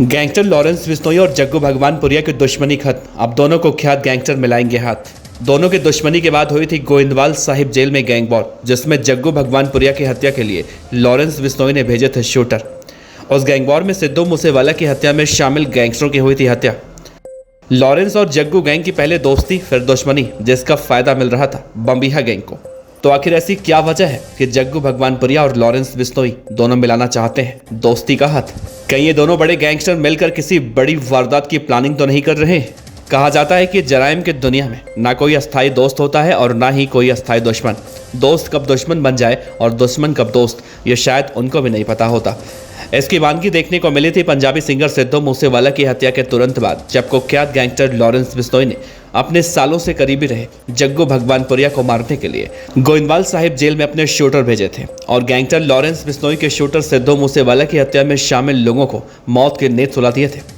Gangster Lawrence Bishnoi और जग्गू भगवानपुरिया की दुश्मनी खत्म। अब दोनों कुख्यात गैंगस्टर मिलाएंगे हाथ। दोनों की दुश्मनी के बाद हुई थी गोइंदवाल साहिब जेल में गैंग वॉर, जिसमें जग्गू भगवानपुरिया की हत्या के लिए लॉरेंस बिश्नोई ने भेजे थे शूटर। उस गैंग वॉर में सिद्धू मूसेवाला की हत्या में शामिल गैंगस्टरों की हुई थी हत्या। लॉरेंस और जग्गू गैंग की पहले दोस्ती फिर दुश्मनी, जिसका फायदा मिल रहा था बम्बिहा गैंग को। तो आखिर ऐसी क्या वजह है कि जग्गू भगवानपुरिया और लॉरेंस बिश्नोई दोनों मिलाना चाहते हैं दोस्ती का हाथ? कहीं ये दोनों बड़े गैंगस्टर मिलकर किसी बड़ी वारदात की प्लानिंग तो नहीं कर रहे? कहा जाता है कि जराइम की दुनिया में ना कोई अस्थायी दोस्त होता है और ना ही कोई अस्थायी दुश्मन। दोस्त कब दुश्मन बन जाए और दुश्मन कब दोस्त, ये शायद उनको भी नहीं पता होता। इसकी वानगी देखने को मिली थी पंजाबी सिंगर सिद्धू मूसेवाला की हत्या के तुरंत बाद, जब कुख्यात गैंगस्टर लॉरेंस बिश्नोई ने अपने सालों से करीबी रहे जग्गू भगवानपुरिया को मारने के लिए गोइंदवाल साहिब जेल में अपने शूटर भेजे थे और गैंगस्टर लॉरेंस बिश्नोई के शूटर सिद्धू मूसेवाला की हत्या में शामिल लोगों को मौत के नेत सुला दिए थे।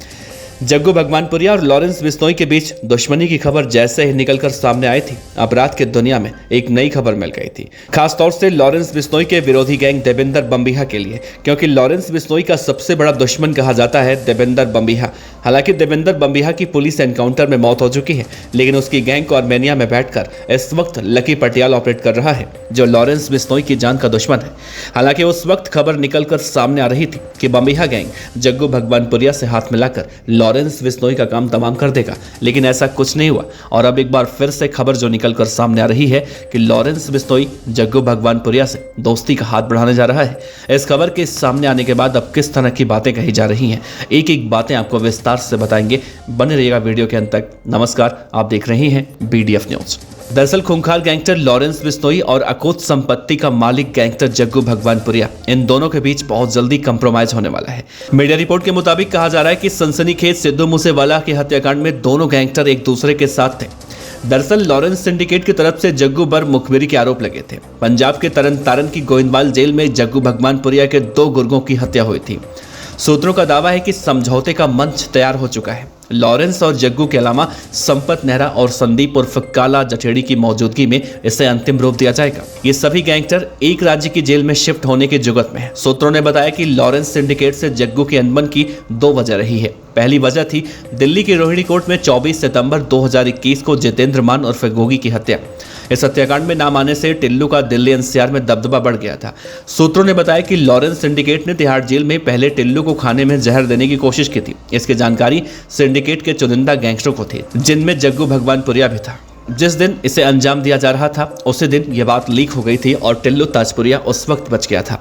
जग्गू भगवानपुरिया और लॉरेंस बिश्नोई के बीच दुश्मनी की खबर जैसे ही निकलकर सामने आई थी, अपराध की दुनिया में एक नई खबर मिल गई थी, खासतौर से लॉरेंस बिश्नोई के विरोधी गैंग देवेंद्र बम्बिहा के लिए, क्योंकि लॉरेंस बिश्नोई का सबसे बड़ा दुश्मन कहा जाता है देवेंद्र बम्बिहा। हालांकि देवेंद्र बम्बिहा की पुलिस एनकाउंटर में मौत हो चुकी है, लेकिन उसकी गैंग को आर्मेनिया में बैठकर इस वक्त लकी पटियाल ऑपरेट कर रहा है, जो लॉरेंस बिश्नोई की जान का दुश्मन है। हालांकि उस वक्त खबर निकलकर सामने आ रही थी कि बम्बिहा गैंग जग्गू भगवानपुरिया से हाथ मिलाकर लॉरेंस बिश्नोई का काम तमाम कर देगा, लेकिन ऐसा कुछ नहीं हुआ। और अब एक बार फिर से खबर जो निकलकर सामने आ रही है कि लॉरेंस बिश्नोई जग्गू भगवानपुरिया से दोस्ती का हाथ बढ़ाने जा रहा है। इस खबर के सामने आने के बाद अब किस तरह की बातें कही जा रही हैं, एक एक बातें आपको विस्तार से बताएंगे। बने रहिएगा वीडियो के अंत तक। नमस्कार, आप देख रहे हैं BDF न्यूज। दरअसल खूंखार गैंगस्टर लॉरेंस बिश्नोई और अकुत संपत्ति का मालिक गैंगस्टर जग्गू भगवानपुरिया, इन दोनों के बीच बहुत जल्दी कंप्रोमाइज होने वाला है। मीडिया रिपोर्ट के मुताबिक कहा जा रहा है कि सनसनीखेज सिद्धू मूसेवाला के हत्याकांड में दोनों गैंगस्टर एक दूसरे के साथ थे। दरअसल लॉरेंस सिंडिकेट की तरफ से जग्गू पर मुखबिरी के आरोप लगे थे। पंजाब के तरन तारण की गोइंदवाल जेल में जग्गू भगवानपुरिया के 2 गुर्गों की हत्या हुई थी। सूत्रों का दावा है कि समझौते का मंच तैयार हो चुका है। लॉरेंस और जग्गू के अलावा संपत नेहरा और संदीप उर्फ काला जठेड़ी की मौजूदगी में इसे अंतिम रूप दिया जाएगा। ये सभी गैंगस्टर एक राज्य की जेल में शिफ्ट होने की जुगत में है। सूत्रों ने बताया कि लॉरेंस सिंडिकेट से जग्गू की अनबन की 2 वजह रही है। पहली वजह थी दिल्ली की रोहिणी कोर्ट में 24 सितंबर 2021 को जितेंद्र मान उर्फ गोगी की हत्या। इस हत्याकांड में नाम आने से टिल्लू का दिल्ली NCR में दबदबा बढ़ गया था। सूत्रों ने बताया कि लॉरेंस सिंडिकेट ने तिहाड़ जेल में पहले टिल्लू को खाने में जहर देने की कोशिश की थी। इसकी जानकारी सिंडिकेट के चुनिंदा गैंगस्टरों को थी, जिनमें जग्गू भगवानपुरिया भी था। जिस दिन इसे अंजाम दिया जा रहा था उसी दिन यह बात लीक हो गई थी और टिल्लू ताजपुरिया उस वक्त बच गया था।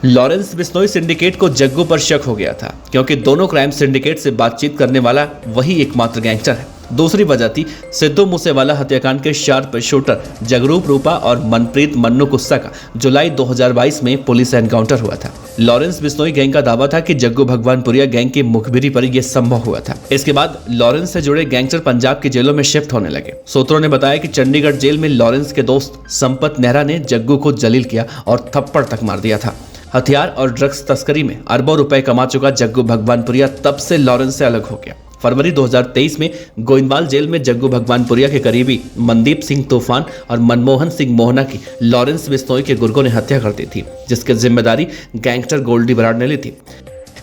लॉरेंस बिश्नोई सिंडिकेट को जग्गू पर शक हो गया था, क्योंकि दोनों क्राइम सिंडिकेट से बातचीत करने वाला वही एकमात्र गैंगस्टर है। दूसरी वजह थी सिद्धू मूसेवाला हत्याकांड के शार्प शूटर जगरूप रूपा और मनप्रीत मन्नू गुस्सा का जुलाई 2022 में पुलिस एनकाउंटर हुआ था। लॉरेंस बिश्नोई गैंग का दावा था कि जग्गू भगवानपुरिया गैंग की मुखबिरी पर यह संभव हुआ था। इसके बाद लॉरेंस से जुड़े गैंगस्टर पंजाब की जेलों में शिफ्ट होने लगे। सूत्रों ने बताया कि चंडीगढ़ जेल में लॉरेंस के दोस्त संपत नेहरा ने जग्गू को जलील किया और थप्पड़ तक मार दिया था। हथियार और ड्रग्स तस्करी में अरबों रुपए कमा चुका जग्गू भगवानपुरिया तब से लॉरेंस से अलग हो गया। फरवरी 2023 में गोइंदवाल जेल में जग्गू भगवानपुरिया के करीबी मनदीप सिंह तूफान और मनमोहन सिंह मोहना की लॉरेंस बिश्नोई के गुर्गों ने हत्या कर दी थी, जिसकी जिम्मेदारी गैंगस्टर गोल्डी बराड़ ने ली थी।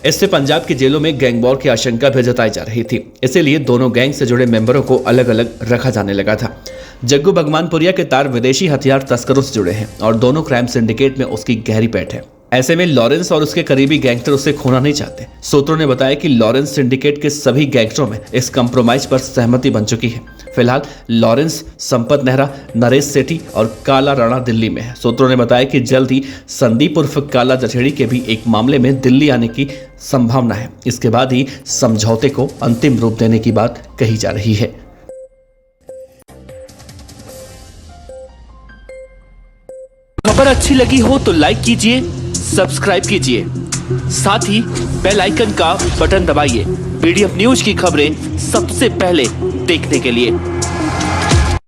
इससे पंजाब की जेलों में गैंग वॉर की आशंका भी जताई जा रही थी। इसीलिए दोनों गैंग से जुड़े मेंबरों को अलग अलग रखा जाने लगा था। जग्गू भगवानपुरिया के तार विदेशी हथियार तस्करों से जुड़े हैं और दोनों क्राइम सिंडिकेट में उसकी गहरी पैठ है। ऐसे में लॉरेंस और उसके करीबी गैंगस्टर उसे खोना नहीं चाहते। सूत्रों ने बताया कि लॉरेंस सिंडिकेट के सभी गैंगस्टरों में इस कंप्रोमाइज पर सहमति बन चुकी है। फिलहाल लॉरेंस, संपत नेहरा, नरेश सेठी और काला राणा दिल्ली में है। सूत्रों ने बताया कि जल्द ही संदीप उर्फ काला जठेड़ी के भी एक मामले में दिल्ली आने की संभावना है। इसके बाद ही समझौते को अंतिम रूप देने की बात कही जा रही है। खबर अच्छी लगी हो तो लाइक कीजिए, सब्सक्राइब कीजिए, साथ ही बेल आइकन का बटन दबाइए BDF न्यूज की खबरें सबसे पहले देखने के लिए।